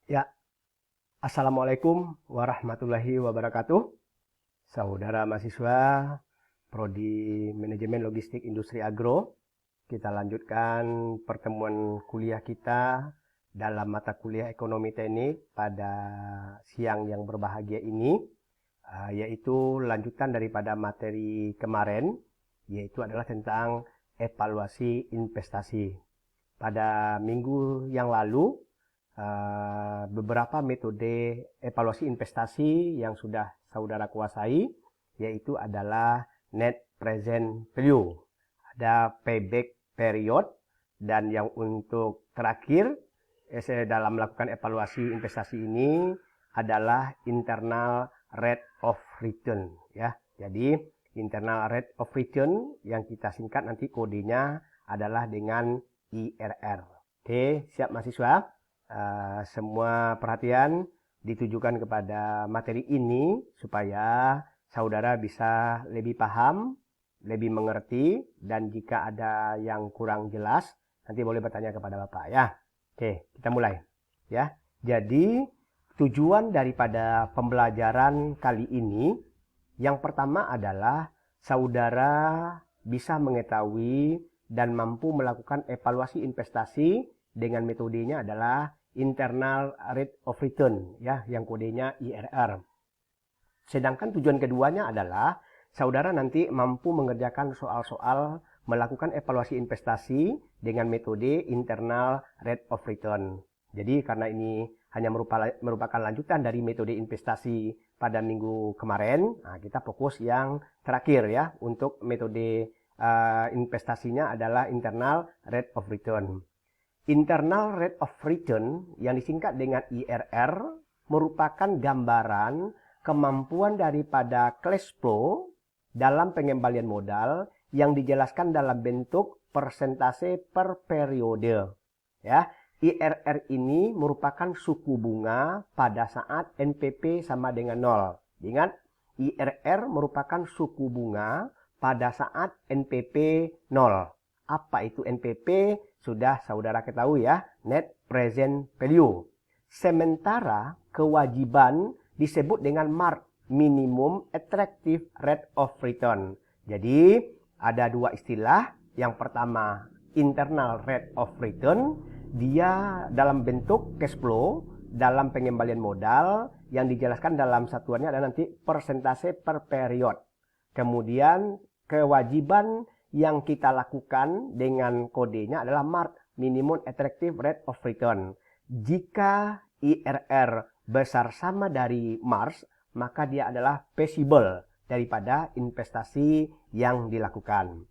Ya, Assalamualaikum warahmatullahi wabarakatuh. Saudara mahasiswa Prodi Manajemen Logistik Industri Agro, kita lanjutkan pertemuan kuliah kita dalam mata kuliah Ekonomi Teknik pada siang yang berbahagia ini, yaitu lanjutan daripada materi kemarin, yaitu adalah tentang evaluasi investasi. Pada minggu yang lalu, beberapa metode evaluasi investasi yang sudah saudara kuasai, yaitu adalah net present value, ada payback period, dan yang untuk terakhir dalam melakukan evaluasi investasi ini adalah internal rate of return, ya. Jadi internal rate of return yang kita singkat nanti kodenya adalah dengan IRR. Oke, siap mahasiswa? Semua perhatian ditujukan kepada materi ini supaya saudara bisa lebih paham, lebih mengerti, dan jika ada yang kurang jelas nanti boleh bertanya kepada Bapak ya. Oke, kita mulai ya. Jadi tujuan daripada pembelajaran kali ini yang pertama adalah saudara bisa mengetahui dan mampu melakukan evaluasi investasi dengan metodenya adalah internal rate of return, ya, yang kodenya IRR. Sedangkan tujuan keduanya adalah saudara nanti mampu mengerjakan soal-soal melakukan evaluasi investasi dengan metode internal rate of return. Jadi karena ini hanya merupakan lanjutan dari metode investasi pada minggu kemarin, nah kita fokus yang terakhir ya, untuk metode investasinya adalah internal rate of return. Internal rate of return yang disingkat dengan IRR merupakan gambaran kemampuan daripada cash flow dalam pengembalian modal yang dijelaskan dalam bentuk persentase per periode. Ya, IRR ini merupakan suku bunga pada saat NPP sama dengan 0. Ingat, IRR merupakan suku bunga pada saat NPP 0. Apa itu NPP? Sudah saudara ketahui ya, net present value. Sementara kewajiban disebut dengan MARR, minimum attractive rate of return. Jadi ada dua istilah. Yang pertama internal rate of return, dia dalam bentuk cash flow dalam pengembalian modal yang dijelaskan dalam satuannya adalah nanti persentase per period. Kemudian kewajiban yang kita lakukan dengan kodenya adalah MARR, minimum attractive rate of return. Jika IRR besar sama dari MARR, maka dia adalah feasible daripada investasi yang dilakukan.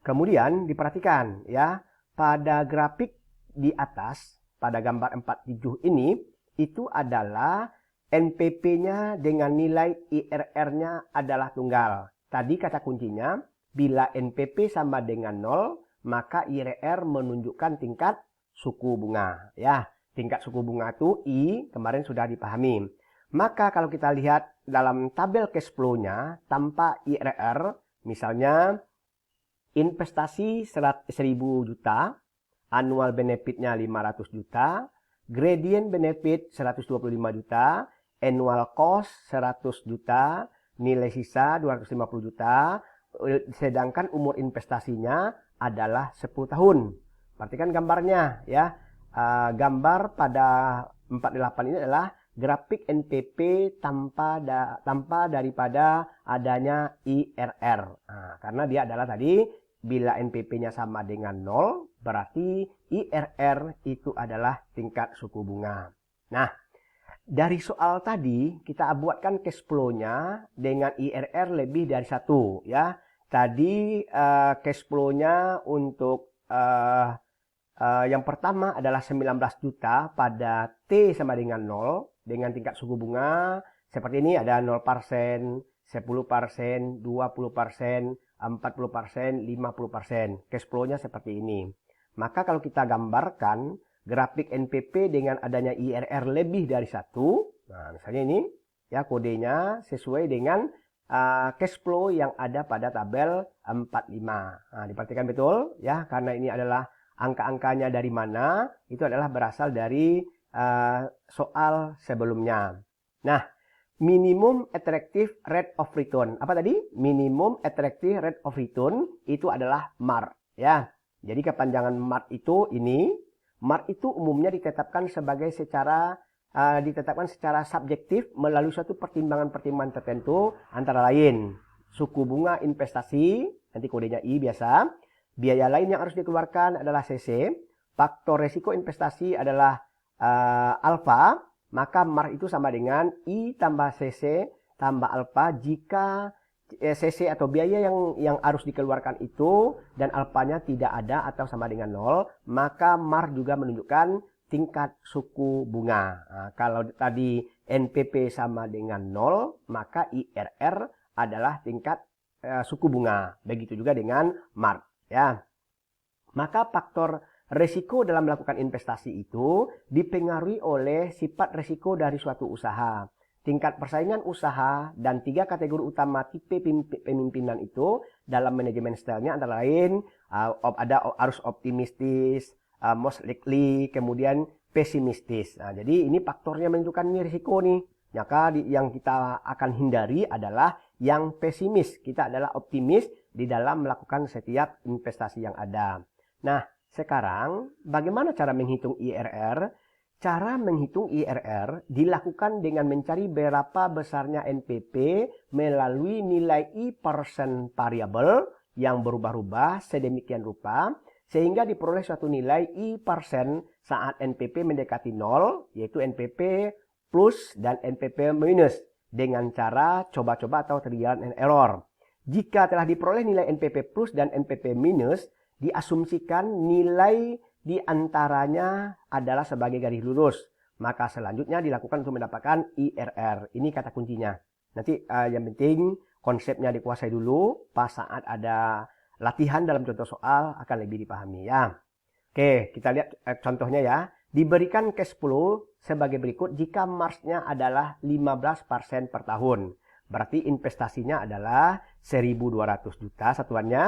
Kemudian diperhatikan ya, pada grafik di atas, pada gambar 47 ini, itu adalah NPP-nya dengan nilai IRR-nya adalah tunggal. Tadi kata kuncinya, bila NPP sama dengan 0, maka IRR menunjukkan tingkat suku bunga. Ya, tingkat suku bunga itu I, kemarin sudah dipahami. Maka kalau kita lihat dalam tabel cash flow-nya tanpa IRR, misalnya investasi 1.000 juta, annual benefit-nya 500 juta, gradient benefit 125 juta, annual cost 100 juta, nilai sisa 250 juta, sedangkan umur investasinya adalah 10 tahun. Perhatikan gambarnya ya. Gambar pada 48 ini adalah grafik NPP tanpa daripada adanya IRR. Nah, karena dia adalah tadi bila NPP-nya sama dengan 0, berarti IRR itu adalah tingkat suku bunga. Nah, dari soal tadi kita buatkan cash flow-nya dengan IRR lebih dari 1 ya. Tadi cash flow-nya untuk yang pertama adalah 19 juta pada T sama dengan 0 dengan tingkat suku bunga seperti ini, ada 0%, 10%, 20%, 40%, 50%. Cash flow-nya seperti ini. Maka kalau kita gambarkan grafik NPP dengan adanya IRR lebih dari 1, nah misalnya ini ya, kodenya sesuai dengan cash flow yang ada pada tabel 45. Nah, diperhatikan betul ya, karena ini adalah angka-angkanya dari mana, itu adalah berasal dari soal sebelumnya. Nah, minimum attractive rate of return. Apa tadi? Minimum attractive rate of return itu adalah MAR. Ya, jadi kepanjangan MAR itu ini. MAR itu umumnya ditetapkan secara subjektif melalui suatu pertimbangan-pertimbangan tertentu, antara lain suku bunga investasi, nanti kodenya I biasa, biaya lain yang harus dikeluarkan adalah CC, faktor resiko investasi adalah alfa, maka MAR itu sama dengan I tambah CC tambah alfa jika CC atau biaya yang harus dikeluarkan itu dan alfanya tidak ada atau sama dengan 0, maka MAR juga menunjukkan tingkat suku bunga. Nah, kalau tadi NPP sama dengan 0, maka IRR adalah tingkat suku bunga. Begitu juga dengan MAR. Ya. Maka faktor resiko dalam melakukan investasi itu dipengaruhi oleh sifat resiko dari suatu usaha, tingkat persaingan usaha, dan 3 kategori utama tipe pemimpinan itu dalam manajemen stylenya antara lain ada harus optimistis, most likely, kemudian pesimistis. Nah, jadi ini faktornya menentukan ini risiko nih. Maka yang kita akan hindari adalah yang pesimis. Kita adalah optimis di dalam melakukan setiap investasi yang ada. Nah, sekarang bagaimana cara menghitung IRR? Cara menghitung IRR dilakukan dengan mencari berapa besarnya NPP melalui nilai I% variabel yang berubah-ubah sedemikian rupa sehingga diperoleh suatu nilai I% saat NPP mendekati 0, yaitu NPP plus dan NPP minus dengan cara coba-coba atau trial and error. Jika telah diperoleh nilai NPP plus dan NPP minus, diasumsikan nilai di antaranya adalah sebagai garis lurus. Maka selanjutnya dilakukan untuk mendapatkan IRR. Ini kata kuncinya. Nanti yang penting konsepnya dikuasai dulu. Pas saat ada latihan dalam contoh soal akan lebih dipahami ya. Oke, kita lihat contohnya ya. Diberikan cash flow sebagai berikut jika Marsnya adalah 15% per tahun. Berarti investasinya adalah 1.200 juta satuannya.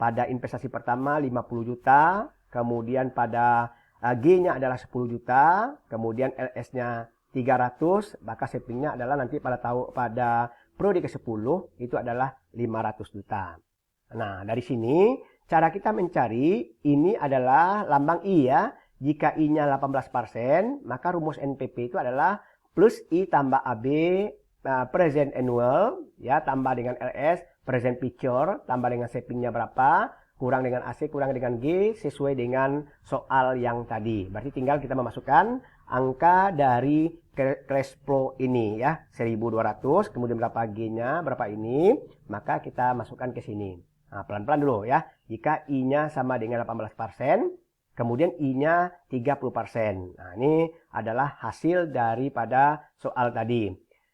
Pada investasi pertama 50 juta, kemudian pada G-nya adalah 10 juta, kemudian LS-nya 300, maka savingnya adalah nanti pada periode ke-10 itu adalah 500 juta. Nah, dari sini cara kita mencari ini adalah lambang I ya. Jika I-nya 18%, maka rumus NPP itu adalah plus I tambah AB present annual ya, tambah dengan LS present future, tambah dengan savingnya berapa, kurang dengan AC, kurang dengan G, sesuai dengan soal yang tadi. Berarti tinggal kita memasukkan angka dari cash flow ini ya, 1.200, kemudian berapa G-nya, berapa ini, maka kita masukkan ke sini. Nah, pelan-pelan dulu ya. Jika I-nya sama dengan 18%, kemudian I-nya 30%. Nah, ini adalah hasil daripada soal tadi.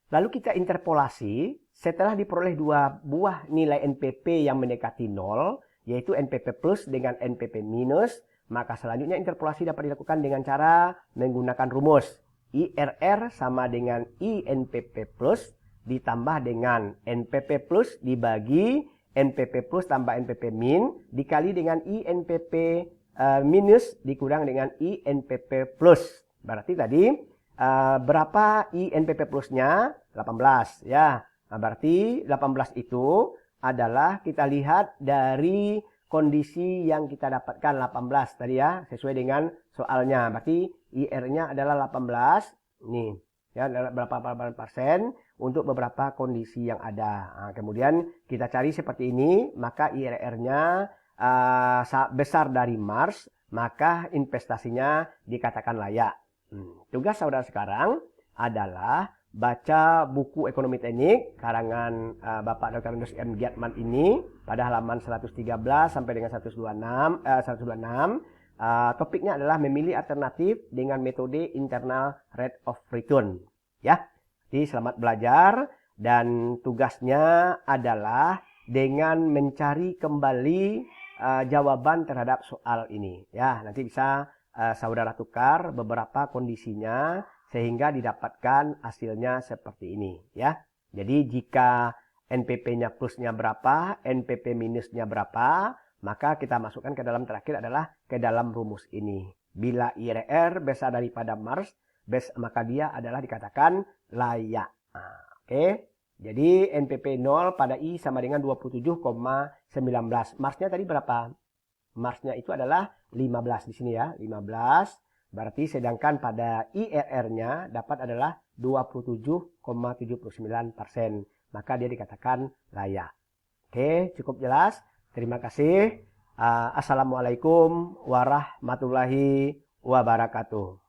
Lalu kita interpolasi, setelah diperoleh 2 buah nilai NPP yang mendekati 0, yaitu NPP plus dengan NPP minus, maka selanjutnya interpolasi dapat dilakukan dengan cara menggunakan rumus IRR sama dengan INPP plus ditambah dengan NPP plus dibagi NPP plus tambah NPP min dikali dengan INPP minus dikurang dengan INPP plus. Berarti tadi berapa INPP plusnya? 18 ya. Nah, berarti 18 itu adalah kita lihat dari kondisi yang kita dapatkan 18 tadi ya, sesuai dengan soalnya. Berarti IR-nya adalah 18 nih. Ya, berapa persen untuk beberapa kondisi yang ada. Nah, kemudian kita cari seperti ini, maka IRR-nya besar dari Mars, maka investasinya dikatakan layak. Tugas saudara sekarang adalah baca buku ekonomi teknik karangan Bapak Dr. Andreas M. Giatman ini pada halaman 113 sampai dengan 126. Topiknya adalah memilih alternatif dengan metode internal rate of return. Ya, jadi selamat belajar dan tugasnya adalah dengan mencari kembali jawaban terhadap soal ini. Ya, nanti bisa saudara tukar beberapa kondisinya sehingga didapatkan hasilnya seperti ini. Ya, jadi jika NPP-nya plusnya berapa, NPP minusnya berapa, maka kita masukkan ke dalam terakhir adalah ke dalam rumus ini. Bila IRR besar daripada Mars, best, maka dia adalah dikatakan layak. Nah, oke. Jadi NPP 0 pada I sama dengan 27,19. Marsnya tadi berapa? Marsnya itu adalah 15 di sini ya, 15. Berarti sedangkan pada IRR-nya dapat adalah 27,79%. Maka dia dikatakan layak. Oke, cukup jelas. Terima kasih. Assalamualaikum warahmatullahi wabarakatuh.